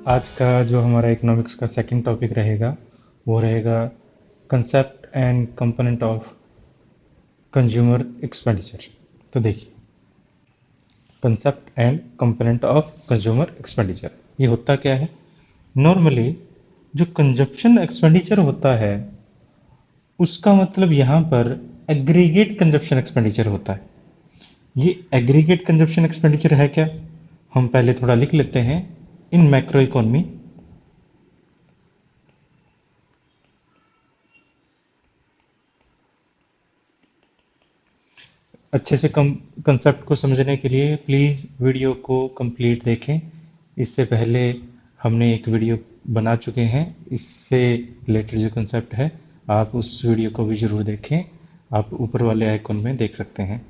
आज का जो हमारा इकोनॉमिक्स का सेकंड टॉपिक रहेगा वो रहेगा concept and component of consumer expenditure. तो देखिए, concept and component of consumer expenditure ये होता क्या है। नॉर्मली जो कंजप्शन एक्सपेंडिचर होता है उसका मतलब यहाँ पर एग्रीगेट कंजप्शन एक्सपेंडिचर होता है। ये एग्रीगेट कंजप्शन एक्सपेंडिचर है क्या, हम पहले थोड़ा लिख लेते हैं। इन मैक्रो इकोनॉमी, अच्छे से कंसेप्ट को समझने के लिए प्लीज़ वीडियो को कंप्लीट देखें। इससे पहले हमने एक वीडियो बना चुके हैं, इससे रिलेटेड जो कंसेप्ट है आप उस वीडियो को भी ज़रूर देखें। आप ऊपर वाले आइकॉन में देख सकते हैं।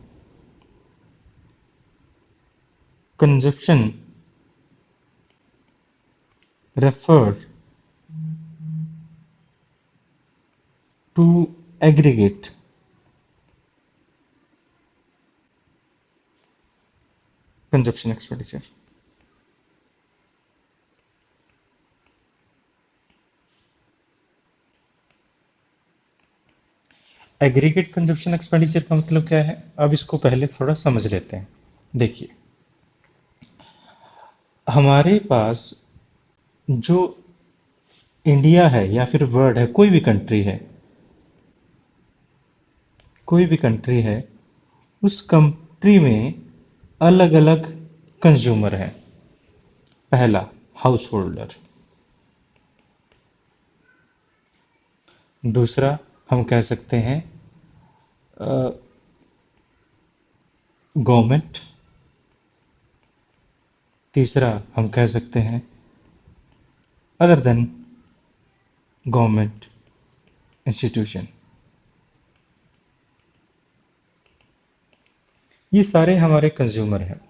Consumption refer to aggregate consumption expenditure. Aggregate consumption expenditure का मतलब क्या है, अब इसको पहले थोड़ा समझ लेते हैं। देखिए, हमारे पास जो इंडिया है या फिर वर्ल्ड है, कोई भी कंट्री है, कोई भी कंट्री है, उस कंट्री में अलग अलग कंज्यूमर हैं। पहला हाउस होल्डर, दूसरा हम कह सकते हैं गवर्नमेंट, तीसरा हम कह सकते हैं अदर देन गवर्नमेंट इंस्टीट्यूशन। ये सारे हमारे कंज्यूमर हैं।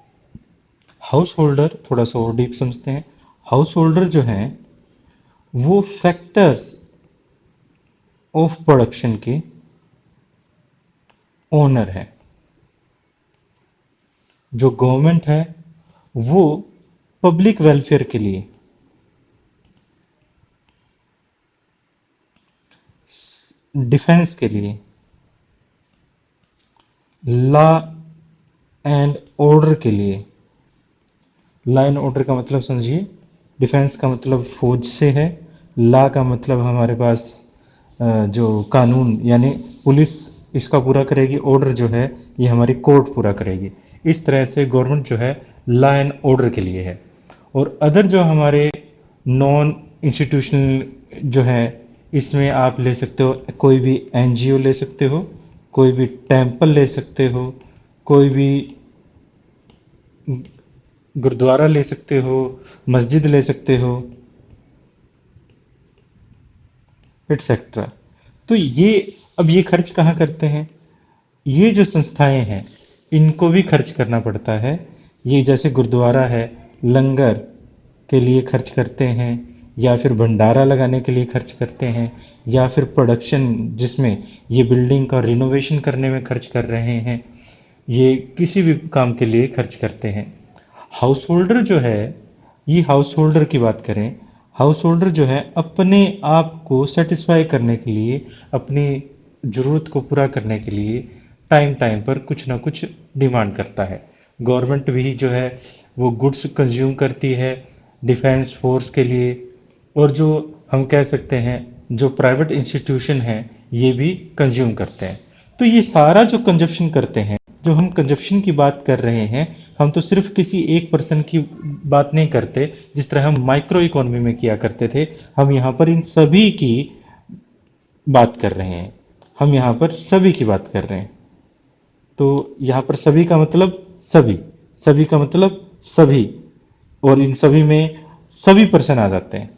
हाउस होल्डर थोड़ा सा और डीप समझते हैं। हाउस होल्डर जो हैं वो फैक्टर्स ऑफ प्रोडक्शन के ओनर हैं। जो गवर्नमेंट है वो पब्लिक वेलफेयर के लिए, डिफेंस के लिए, लॉ एंड ऑर्डर के लिए। लॉ एंड ऑर्डर का मतलब समझिए, डिफेंस का मतलब फौज से है, लॉ का मतलब हमारे पास जो कानून यानी पुलिस इसका पूरा करेगी, ऑर्डर जो है ये हमारी कोर्ट पूरा करेगी। इस तरह से गवर्नमेंट जो है लॉ एंड ऑर्डर के लिए है। और अदर जो हमारे नॉन इंस्टीट्यूशनल जो है, इसमें आप ले सकते हो, कोई भी एनजीओ ले सकते हो, कोई भी टेम्पल ले सकते हो, कोई भी गुरुद्वारा ले सकते हो, मस्जिद ले सकते हो, एटसेट्रा। तो ये, अब ये खर्च कहाँ करते हैं, ये जो संस्थाएं हैं इनको भी खर्च करना पड़ता है। ये जैसे गुरुद्वारा है, लंगर के लिए खर्च करते हैं, या फिर भंडारा लगाने के लिए खर्च करते हैं, या फिर प्रोडक्शन जिसमें ये बिल्डिंग का रिनोवेशन करने में खर्च कर रहे हैं, ये किसी भी काम के लिए खर्च करते हैं। हाउस होल्डर जो है, ये हाउस होल्डर की बात करें, हाउस होल्डर जो है अपने आप को सेटिस्फाई करने के लिए, अपनी ज़रूरत को पूरा करने के लिए टाइम टाइम पर कुछ ना कुछ डिमांड करता है। गवर्नमेंट भी जो है वो गुड्स कंज्यूम करती है डिफेंस फोर्स के लिए। और जो हम कह सकते हैं जो प्राइवेट इंस्टीट्यूशन हैं ये भी कंज्यूम करते हैं। तो ये सारा जो कंजप्शन करते हैं, जो हम कंजप्शन की बात कर रहे हैं, हम तो सिर्फ किसी एक पर्सन की बात नहीं करते जिस तरह हम माइक्रो इकोनॉमी में किया करते थे। हम यहाँ पर इन सभी की बात कर रहे हैं, हम यहाँ पर सभी की बात कर रहे हैं। तो यहाँ पर सभी का मतलब सभी, सभी का मतलब सभी, और इन सभी में सभी पर्सन आ जाते हैं।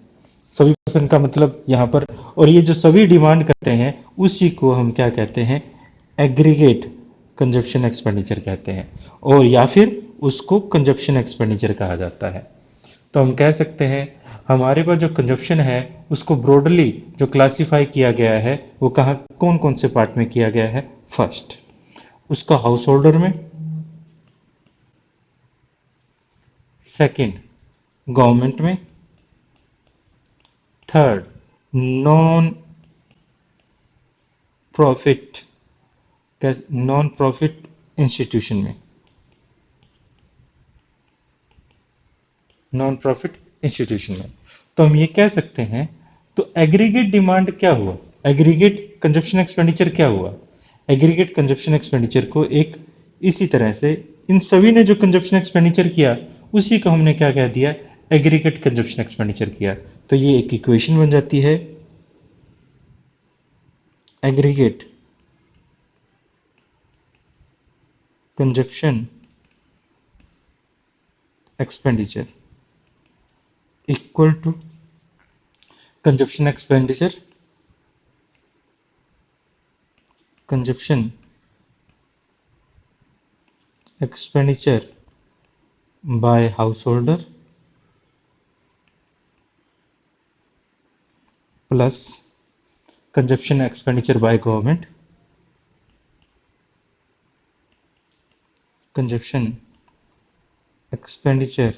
सभी पर्सन का मतलब यहाँ पर, और ये जो सभी डिमांड करते हैं उसी को हम क्या कहते हैं, एग्रीगेट कंजप्शन एक्सपेंडिचर कहते हैं, और या फिर उसको कंजप्शन एक्सपेंडिचर कहा जाता है। तो हम कह सकते हैं हमारे पास जो कंजप्शन है उसको ब्रॉडली जो क्लासिफाई किया गया है वो कहाँ कौन कौन से पार्ट में किया गया है। फर्स्ट उसका हाउस होल्डर में, सेकंड गवर्नमेंट में, third, non profit, non profit institution में, नॉन प्रॉफिट इंस्टीट्यूशन में। तो हम ये कह सकते हैं, तो एग्रीगेट डिमांड क्या हुआ, एग्रीगेट कंजप्शन एक्सपेंडिचर क्या हुआ। एग्रीगेट कंजप्शन एक्सपेंडिचर को एक इसी तरह से इन सभी ने जो कंजप्शन एक्सपेंडिचर किया उसी को हमने क्या कह दिया, एग्रीगेट कंजप्शन एक्सपेंडिचर किया। तो ये एक इक्वेशन बन जाती है, aggregate consumption expenditure equal to consumption expenditure, consumption expenditure by householder plus consumption expenditure by government, consumption expenditure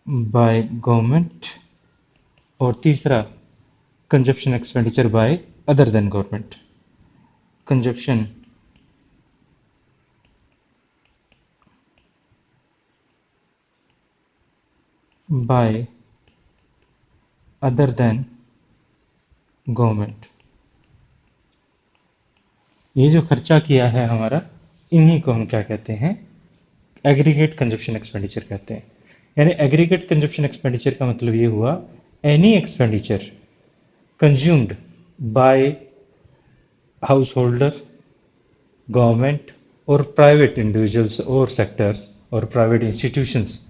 by government, और तीसरा consumption expenditure by other than government, consumption by other than government. ये जो खर्चा किया है हमारा, इन्हीं को हम क्या कहते हैं, एग्रीगेट कंजप्शन एक्सपेंडिचर कहते हैं। यानी एग्रीगेट कंजप्शन एक्सपेंडिचर का मतलब ये हुआ, any expenditure consumed by house holder, government और प्राइवेट इंडिविजुअल्स और सेक्टर्स और प्राइवेट इंस्टीट्यूशंस।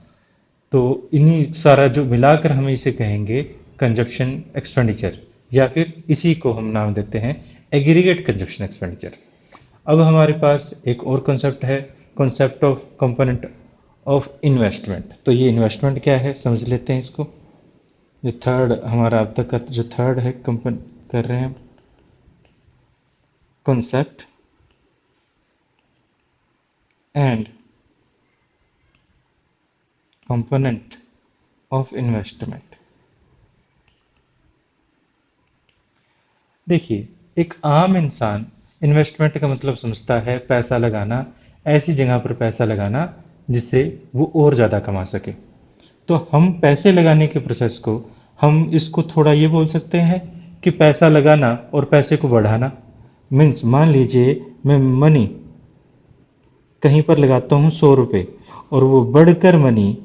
तो इन्हीं सारा जो मिलाकर हम इसे कहेंगे कंजप्शन एक्सपेंडिचर, या फिर इसी को हम नाम देते हैं एग्रीगेट कंजप्शन एक्सपेंडिचर। अब हमारे पास एक और कॉन्सेप्ट है, concept of component of investment. तो ये इन्वेस्टमेंट क्या है समझ लेते हैं इसको। जो थर्ड हमारा अब तक का जो थर्ड है कंपन कर रहे हैं, concept and component of investment. देखिए, एक आम इंसान इन्वेस्टमेंट का मतलब समझता है पैसा लगाना, ऐसी जगह पर पैसा लगाना जिससे वो और ज़्यादा कमा सके। तो हम पैसे लगाने के प्रोसेस को हम इसको थोड़ा ये बोल सकते हैं कि पैसा लगाना और पैसे को बढ़ाना। मीन्स मान लीजिए मैं मनी कहीं पर लगाता हूँ 100 रुपये, और वो बढ़कर मनी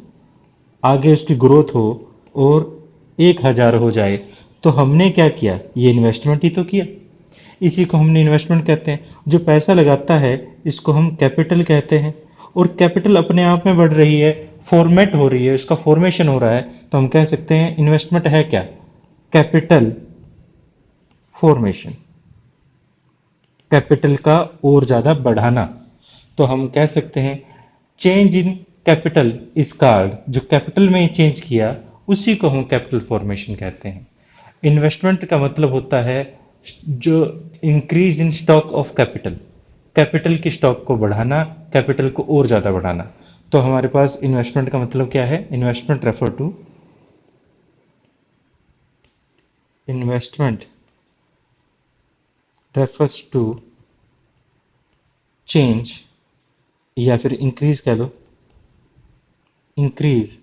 आगे उसकी ग्रोथ हो और 1000 हो जाए, तो हमने क्या किया, ये इन्वेस्टमेंट ही तो किया। इसी को हमने इन्वेस्टमेंट कहते हैं। जो पैसा लगाता है इसको हम कैपिटल कहते हैं, और कैपिटल अपने आप में बढ़ रही है, फॉर्मेट हो रही है, इसका फॉर्मेशन हो रहा है, तो हम कह सकते हैं इन्वेस्टमेंट है क्या, कैपिटल फॉर्मेशन, कैपिटल का और ज्यादा बढ़ाना। तो हम कह सकते हैं change in capital is called, जो कैपिटल में चेंज किया उसी को हम कैपिटल फॉर्मेशन कहते हैं। इन्वेस्टमेंट का मतलब होता है जो increase in stock of capital, capital की स्टॉक को बढ़ाना, कैपिटल को और ज्यादा बढ़ाना। तो हमारे पास इन्वेस्टमेंट का मतलब क्या है, investment refer to, investment refers to change, या फिर इंक्रीज कह लो, increase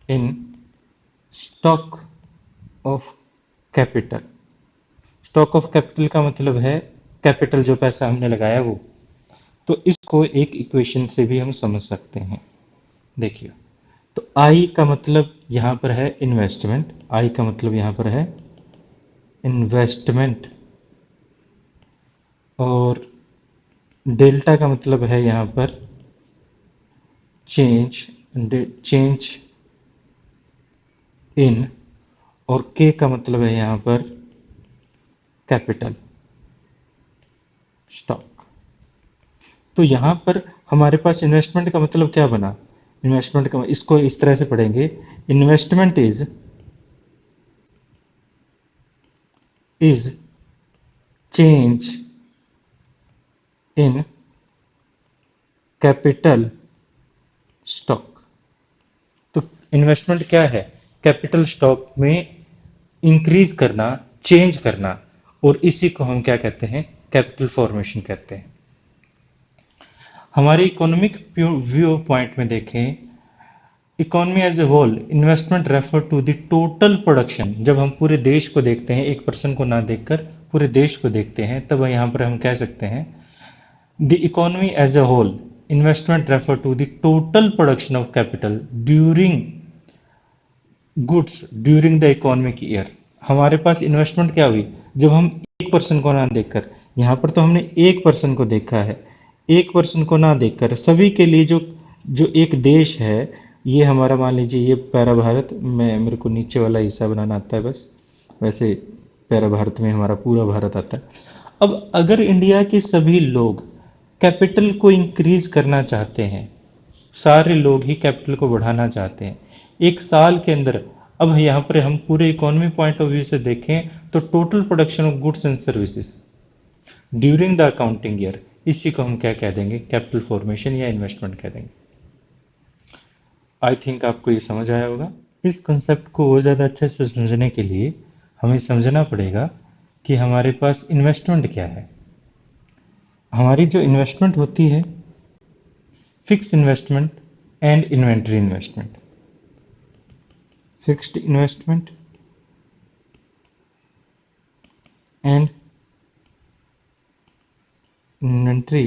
in stock of capital. Stock of capital का मतलब है कैपिटल, जो पैसा हमने लगाया वो। तो इसको एक इक्वेशन से भी हम समझ सकते हैं। देखिए, तो आई का मतलब यहां पर है इन्वेस्टमेंट, आई का मतलब यहां पर है इन्वेस्टमेंट, और डेल्टा का मतलब है यहां पर चेंज, चेंज इन, और के का मतलब है यहां पर कैपिटल स्टॉक। तो यहां पर हमारे पास इन्वेस्टमेंट का मतलब क्या बना, इन्वेस्टमेंट का इसको इस तरह से पढ़ेंगे, investment is change in capital stock. तो इन्वेस्टमेंट क्या है, कैपिटल स्टॉक में इंक्रीज करना, चेंज करना, और इसी को हम क्या कहते हैं, कैपिटल फॉर्मेशन कहते हैं। हमारे इकोनॉमिक व्यू पॉइंट में देखें, economy as a whole, investment refer to the total production. जब हम पूरे देश को देखते हैं, एक पर्सन को ना देखकर पूरे देश को देखते हैं, तब यहाँ पर हम कह सकते हैं the economy as a whole, investment refer to the total production of capital during goods during the economic year. हमारे पास इन्वेस्टमेंट क्या हुई, जब हम एक पर्सन को ना देखकर, यहाँ पर तो हमने एक पर्सन को देखा है, एक पर्सन को ना देखकर सभी के लिए जो जो एक देश है, ये हमारा मान लीजिए ये पैरा भारत, मैं मेरे को नीचे वाला हिस्सा बनाना आता है बस, वैसे पैरा भारत में हमारा पूरा भारत आता है। अब अगर इंडिया के सभी लोग कैपिटल को इंक्रीज करना चाहते हैं, सारे लोग ही कैपिटल को बढ़ाना चाहते हैं एक साल के अंदर, अब यहाँ पर हम पूरे इकोनॉमी पॉइंट ऑफ व्यू से देखें तो total production of goods and services during the accounting year, इसी को हम क्या कह देंगे, कैपिटल फॉर्मेशन या इन्वेस्टमेंट कह देंगे। आई थिंक आपको ये समझ आया होगा। इस कंसेप्ट को और ज़्यादा अच्छे से समझने के लिए हमें समझना पड़ेगा कि हमारे पास इन्वेस्टमेंट क्या है। हमारी जो इन्वेस्टमेंट होती है, fix investment and inventory investment. Fixed investment and inventory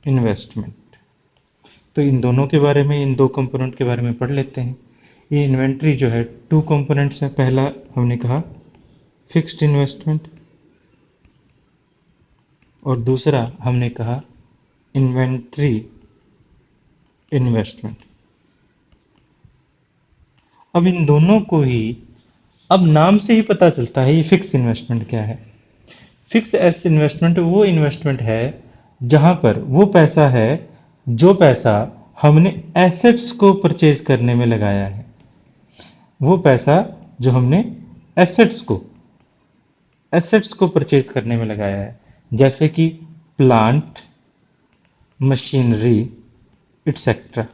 investment. तो इन दोनों के बारे में, इन दो कंपोनेंट के बारे में पढ़ लेते हैं। ये इन्वेंट्री जो है, टू कंपोनेंट्स है। पहला हमने कहा फिक्स्ड इन्वेस्टमेंट, और दूसरा हमने कहा इन्वेंट्री इन्वेस्टमेंट। अब इन दोनों को ही, अब नाम से ही पता चलता है ये फिक्स इन्वेस्टमेंट क्या है। फिक्स एस इन्वेस्टमेंट वो इन्वेस्टमेंट है जहां पर वो पैसा है, जो पैसा हमने एसेट्स को परचेज करने में लगाया है, वो पैसा जो हमने एसेट्स को परचेज करने में लगाया है, जैसे कि प्लांट, मशीनरी, इट्सेट्रा।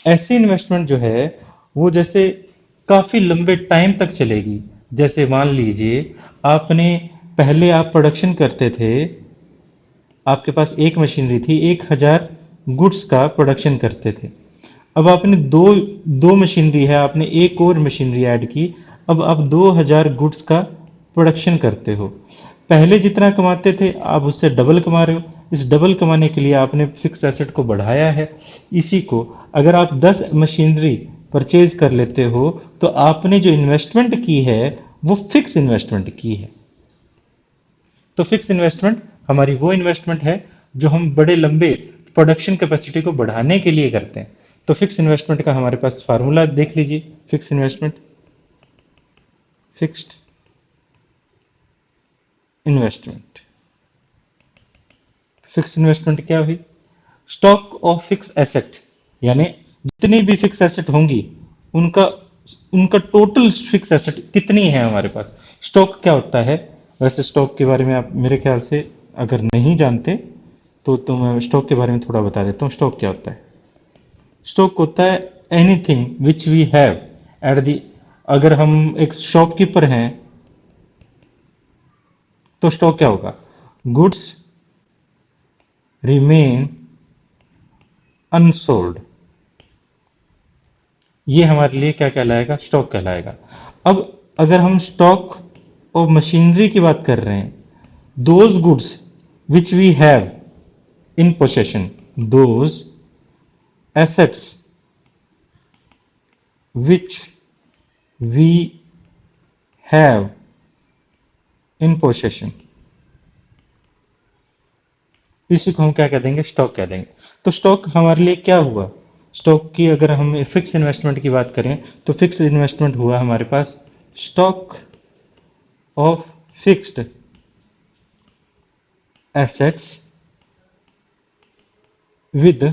ऐसी इन्वेस्टमेंट जो है वो जैसे काफी लंबे टाइम तक चलेगी। जैसे मान लीजिए आपने, पहले आप प्रोडक्शन करते थे, आपके पास एक मशीनरी थी, 1000 गुड्स का प्रोडक्शन करते थे। अब आपने दो मशीनरी है, आपने एक और मशीनरी ऐड की, अब आप 2000 गुड्स का प्रोडक्शन करते हो। पहले जितना कमाते थे आप उससे डबल कमा रहे हो। इस डबल कमाने के लिए आपने फिक्स एसेट को बढ़ाया है। इसी को अगर आप 10 मशीनरी परचेज कर लेते हो तो आपने जो इन्वेस्टमेंट की है वो फिक्स इन्वेस्टमेंट की है। तो फिक्स इन्वेस्टमेंट हमारी वो इन्वेस्टमेंट है जो हम बड़े लंबे प्रोडक्शन कैपेसिटी को बढ़ाने के लिए करते हैं। तो फिक्स इन्वेस्टमेंट का हमारे पास फार्मूला देख लीजिए। Fix investment, fixed investment, fix investment क्या हुई, स्टॉक ऑफ फिक्स एसेट, यानी जितनी भी फिक्स एसेट होंगी उनका उनका टोटल फिक्स एसेट कितनी है हमारे पास। स्टॉक क्या होता है, वैसे स्टॉक के बारे में आप मेरे ख्याल से अगर नहीं जानते तो मैं स्टॉक के बारे में थोड़ा बता देता हूँ। स्टॉक क्या होता है, स्टॉक होता है anything which we have at the, अगर हम एक शॉपकीपर हैं तो स्टॉक क्या होगा, गुड्स रिमेन अनसोल्ड, ये हमारे लिए क्या कहलाएगा, स्टॉक कहलाएगा। अब अगर हम स्टॉक ऑफ मशीनरी की बात कर रहे हैं, those goods which we have in possession, those assets which we have in possession, इसी को हम क्या कह देंगे, स्टॉक कह देंगे। तो स्टॉक हमारे लिए क्या हुआ, स्टॉक की अगर हम फिक्स इन्वेस्टमेंट की बात करें तो फिक्स इन्वेस्टमेंट हुआ हमारे पास stock of fixed assets with,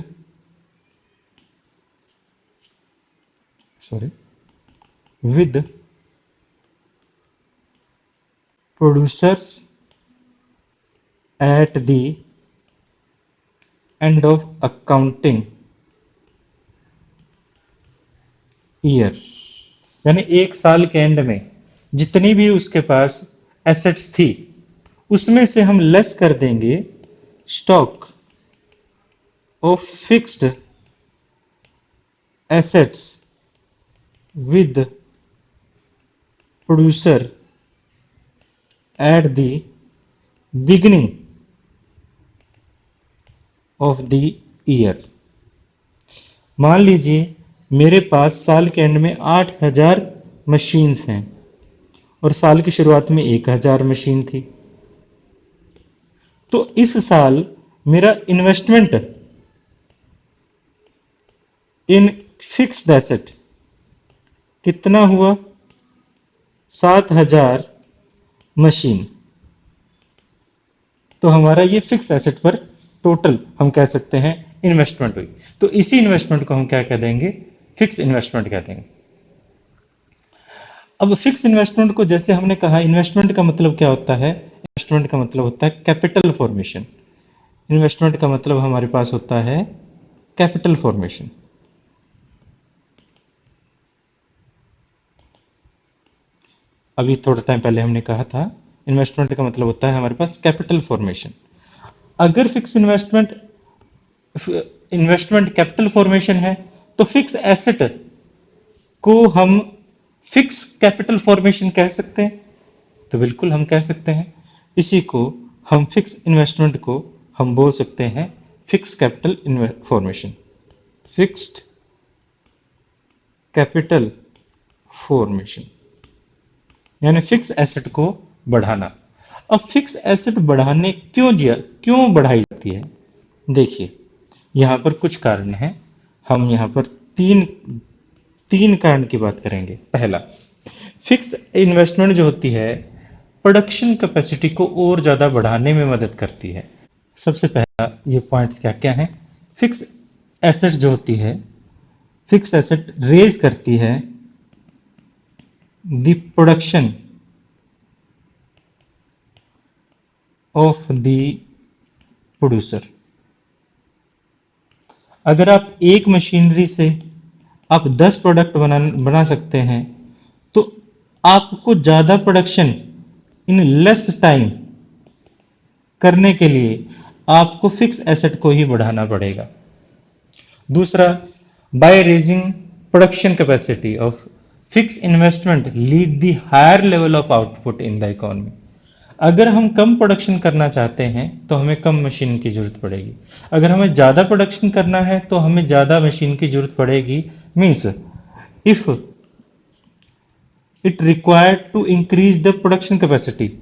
sorry, with producers at the end of accounting year, यानी एक साल के एंड में जितनी भी उसके पास एसेट्स थी उसमें से हम लेस कर देंगे stock of fixed assets with producer at the beginning of the year. मान लीजिए मेरे पास साल के एंड में 8,000 मशीन्स हैं और साल की शुरुआत में 1,000 मशीन थी। तो इस साल मेरा इन्वेस्टमेंट इन फिक्स्ड एसेट कितना हुआ? 7,000 मशीन। तो हमारा ये फिक्स एसेट पर टोटल हम कह सकते हैं इन्वेस्टमेंट हुई। तो इसी इन्वेस्टमेंट को हम क्या कह देंगे? फिक्स इन्वेस्टमेंट कह देंगे। अब फिक्स इन्वेस्टमेंट को जैसे हमने कहा, इन्वेस्टमेंट का मतलब क्या होता है? इन्वेस्टमेंट का मतलब होता है कैपिटल फॉर्मेशन। इन्वेस्टमेंट का मतलब हमारे पास होता है कैपिटल फॉर्मेशन। अभी थोड़ा टाइम पहले हमने कहा था इन्वेस्टमेंट का मतलब होता है हमारे पास कैपिटल फॉर्मेशन। अगर फिक्स इन्वेस्टमेंट कैपिटल फॉर्मेशन है तो फिक्स एसेट को हम फिक्स कैपिटल फॉर्मेशन कह सकते हैं। तो बिल्कुल हम कह सकते हैं। इसी को हम फिक्स इन्वेस्टमेंट को हम बोल सकते हैं fix capital formation, fixed capital formation, यानी फिक्स एसेट को बढ़ाना। अब फिक्स एसेट बढ़ाने क्यों बढ़ाई जाती है? देखिए यहां पर कुछ कारण हैं। हम यहां पर तीन तीन कारण की बात करेंगे। पहला, फिक्स इन्वेस्टमेंट जो होती है प्रोडक्शन कैपेसिटी को और ज्यादा बढ़ाने में मदद करती है। सबसे पहला ये पॉइंट्स क्या क्या हैं? फिक्स एसेट जो होती है, फिक्स एसेट रेज करती है the production of the producer. अगर आप एक मशीनरी से आप 10 प्रोडक्ट बना सकते हैं तो आपको ज्यादा प्रोडक्शन इन लेस टाइम करने के लिए आपको फिक्स एसेट को ही बढ़ाना पड़ेगा। दूसरा, by raising production capacity of fix investment lead the higher level of output in the economy. अगर हम कम प्रोडक्शन करना चाहते हैं तो हमें कम मशीन की जरूरत पड़ेगी। अगर हमें ज्यादा प्रोडक्शन करना है तो हमें ज्यादा मशीन की जरूरत पड़ेगी। Means if it required to increase the production capacity,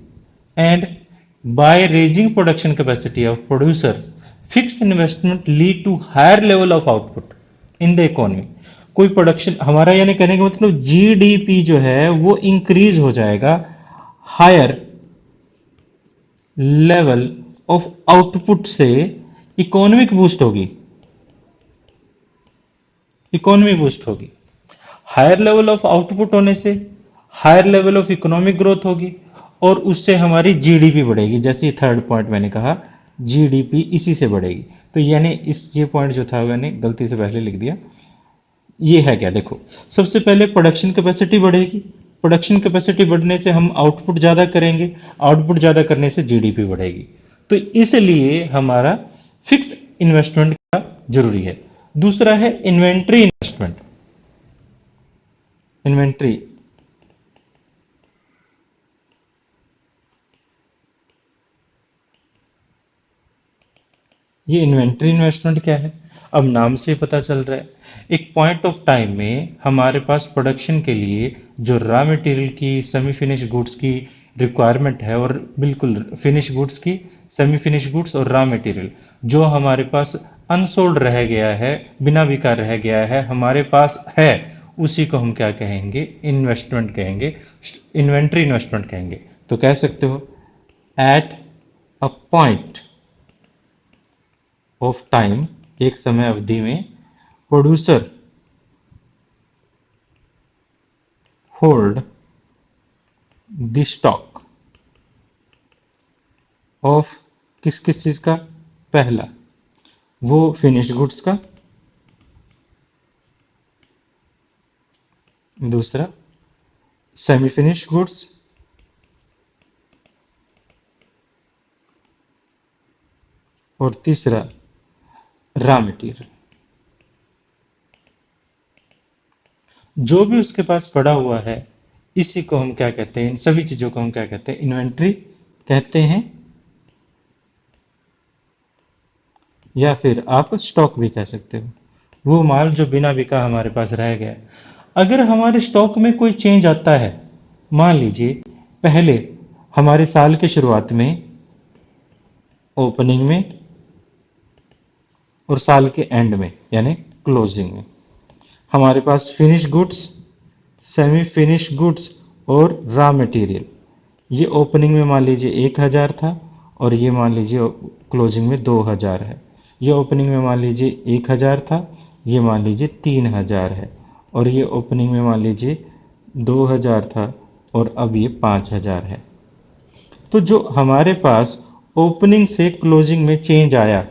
and by raising production capacity of producer, fixed investment lead to higher level of output in the economy। कोई प्रोडक्शन हमारा यानी कहने का मतलब जीडीपी जो है वो इंक्रीज हो जाएगा, हायर लेवल ऑफ आउटपुट से इकोनॉमिक बूस्ट होगी, इकोनॉमी बूस्ट होगी। हायर लेवल ऑफ आउटपुट होने से higher level of economic growth होगी और उससे हमारी जीडीपी बढ़ेगी। जैसे थर्ड पॉइंट मैंने कहा जीडीपी इसी से बढ़ेगी। तो यानी ये पॉइंट जो था मैंने गलती से पहले लिख दिया। ये है क्या? देखो, सबसे पहले प्रोडक्शन कैपेसिटी बढ़ेगी, प्रोडक्शन कैपेसिटी बढ़ने से हम आउटपुट ज्यादा करेंगे, आउटपुट ज्यादा करने से जीडीपी बढ़ेगी। तो इसलिए हमारा फिक्स इन्वेस्टमेंट का जरूरी है। दूसरा है इन्वेंट्री इन्वेस्टमेंट। इन्वेंट्री ये इन्वेंट्री इन्वेस्टमेंट क्या है? अब नाम से पता चल रहा है, एक पॉइंट ऑफ टाइम में हमारे पास प्रोडक्शन के लिए जो रॉ मटेरियल की, सेमी फिनिश गुड्स की रिक्वायरमेंट है, और बिल्कुल फिनिश गुड्स की, सेमी फिनिश गुड्स और रॉ मटेरियल जो हमारे पास अनसोल्ड रह गया है, बिना बिका रह गया है, हमारे पास है, उसी को हम क्या कहेंगे? इन्वेस्टमेंट कहेंगे, इन्वेंट्री इन्वेस्टमेंट कहेंगे। तो कह सकते हो at a point of time, एक समय अवधि में producer hold the stock of किस किस चीज का? पहला वो फिनिश गुड्स का, दूसरा सेमी फिनिश गुड्स और तीसरा रॉ मटेरियल। जो भी उसके पास पड़ा हुआ है, इसी को हम क्या कहते हैं, इन सभी चीजों को हम क्या कहते हैं, इन्वेंट्री कहते हैं, या फिर आप स्टॉक भी कह सकते हो। वो माल जो बिना बिका हमारे पास रह गया। अगर हमारे स्टॉक में कोई चेंज आता है, मान लीजिए पहले हमारे साल के शुरुआत में, ओपनिंग में और साल के एंड में यानी क्लोजिंग में हमारे पास finish goods, semi finish goods और रॉ मटेरियल, ये ओपनिंग में मान लीजिए 1000 था और ये मान लीजिए क्लोजिंग में 2000 है। ये ओपनिंग में मान लीजिए 1000 था, ये मान लीजिए 3000 है, और ये ओपनिंग में मान लीजिए 2000 था और अब ये 5000 है। तो जो हमारे पास ओपनिंग से क्लोजिंग में चेंज आया,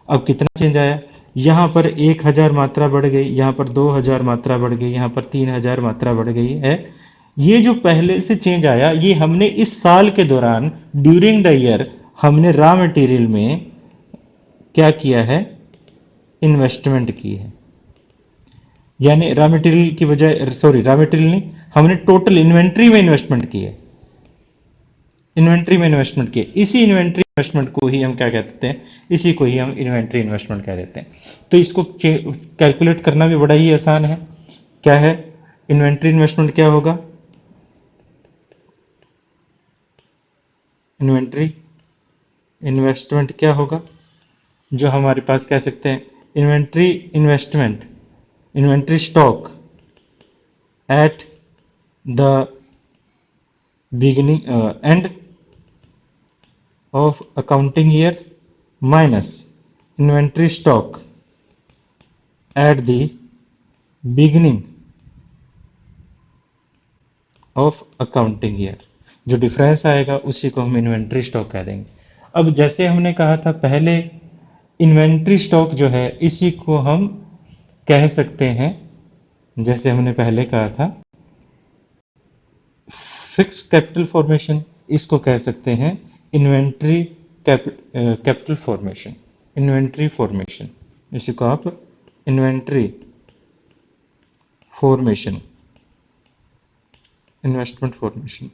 अब कितना चेंज आया, यहां पर 1000 मात्रा बढ़ गई, यहां पर 2000 मात्रा बढ़ गई, यहां पर 3000 मात्रा बढ़ गई है। ये जो पहले से चेंज आया, ये हमने इस साल के दौरान ड्यूरिंग द ईयर हमने रॉ मटेरियल में क्या किया है, इन्वेस्टमेंट की है। यानी रॉ मटेरियल की बजाय, सॉरी रॉ मटेरियल नहीं, हमने टोटल इन्वेंट्री में इन्वेस्टमेंट की है। इन्वेंट्री में इन्वेस्टमेंट किए, इसी इन्वेंट्री इन्वेस्टमेंट को ही हम क्या कहते हैं, इसी को ही हम इन्वेंट्री इन्वेस्टमेंट कह देते हैं। तो इसको कैलकुलेट करना भी बड़ा ही आसान है। क्या है, इन्वेंट्री इन्वेस्टमेंट क्या होगा, इन्वेंट्री इन्वेस्टमेंट क्या होगा, जो हमारे पास कह सकते हैं, inventory investment, inventory stock at the beginning and of accounting year minus inventory stock at the beginning of accounting year। जो डिफरेंस आएगा उसी को हम इन्वेंट्री स्टॉक कह देंगे। अब जैसे हमने कहा था पहले, इन्वेंट्री स्टॉक जो है इसी को हम कह सकते हैं, जैसे हमने पहले कहा था फिक्स कैपिटल फॉर्मेशन, इसको कह सकते हैं inventory capital formation, inventory formation, इसी को आप inventory formation, investment formation,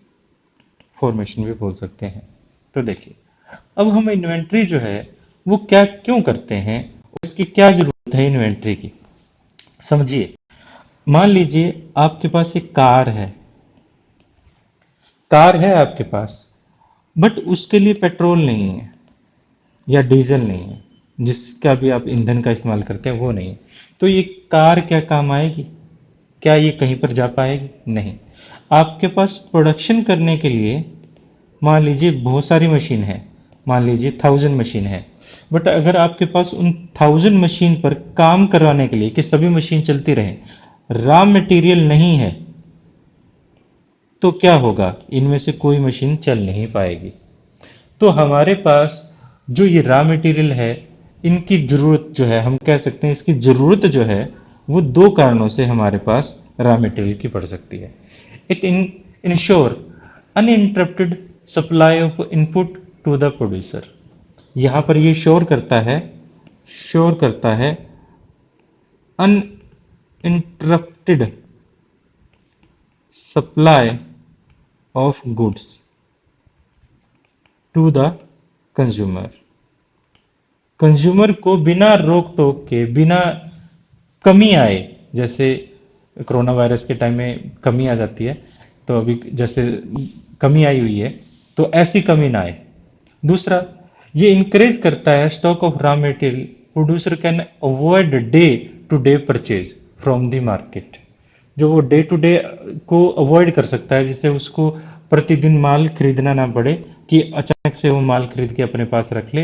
formation भी बोल सकते हैं। तो देखिए, अब हम इन्वेंट्री जो है वो क्या क्यों करते हैं, उसकी क्या जरूरत है इन्वेंट्री की, समझिए। मान लीजिए आपके पास एक कार है, कार है आपके पास, बट उसके लिए पेट्रोल नहीं है या डीजल नहीं है, जिसका भी आप ईंधन का इस्तेमाल करते हैं वो नहीं है। तो ये कार क्या काम आएगी, क्या ये कहीं पर जा पाएगी, नहीं। आपके पास प्रोडक्शन करने के लिए मान लीजिए बहुत सारी मशीन है, मान लीजिए 1000 मशीन है, बट अगर आपके पास उन 1000 मशीन पर काम करवाने के लिए कि सभी मशीन चलती रहे, रॉ मटेरियल नहीं है, तो क्या होगा, इनमें से कोई मशीन चल नहीं पाएगी। तो हमारे पास जो ये रॉ मटेरियल है, इनकी जरूरत जो है, हम कह सकते हैं इसकी जरूरत जो है, वो दो कारणों से हमारे पास रॉ मटेरियल की पड़ सकती है। It insure uninterrupted supply of input to the producer. यहां पर ये श्योर करता है uninterrupted supply of goods to the consumer. Consumer को बिना रोक टोक के, बिना कमी आए, जैसे कोरोना वायरस के टाइम में कमी आ जाती है, तो अभी जैसे कमी आई हुई है, तो ऐसी कमी ना आए। दूसरा, ये इंकरेज करता है stock of raw material, producer can avoid day to day purchase from the market. जो वो डे टू डे को अवॉइड कर सकता है, जिससे उसको प्रतिदिन माल खरीदना ना पड़े, कि अचानक से वो माल खरीद के अपने पास रख ले,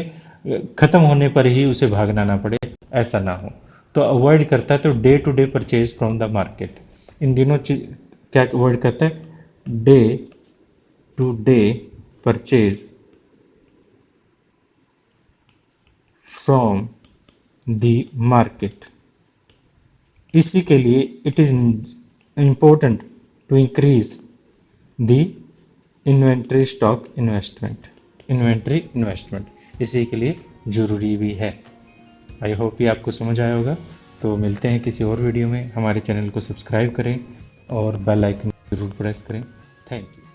खत्म होने पर ही उसे भागना ना पड़े, ऐसा ना हो। तो अवॉइड करता है, तो day to day purchase from the market, इन दिनों चीज क्या अवॉइड करता है, day to day purchase from the market. इसी के लिए it is important to increase the inventory stock investment, inventory investment इसी के लिए जरूरी भी है। आई होप ये आपको समझ आया होगा। तो मिलते हैं किसी और वीडियो में। हमारे चैनल को सब्सक्राइब करें और बेल आइकन जरूर प्रेस करें। Thank you.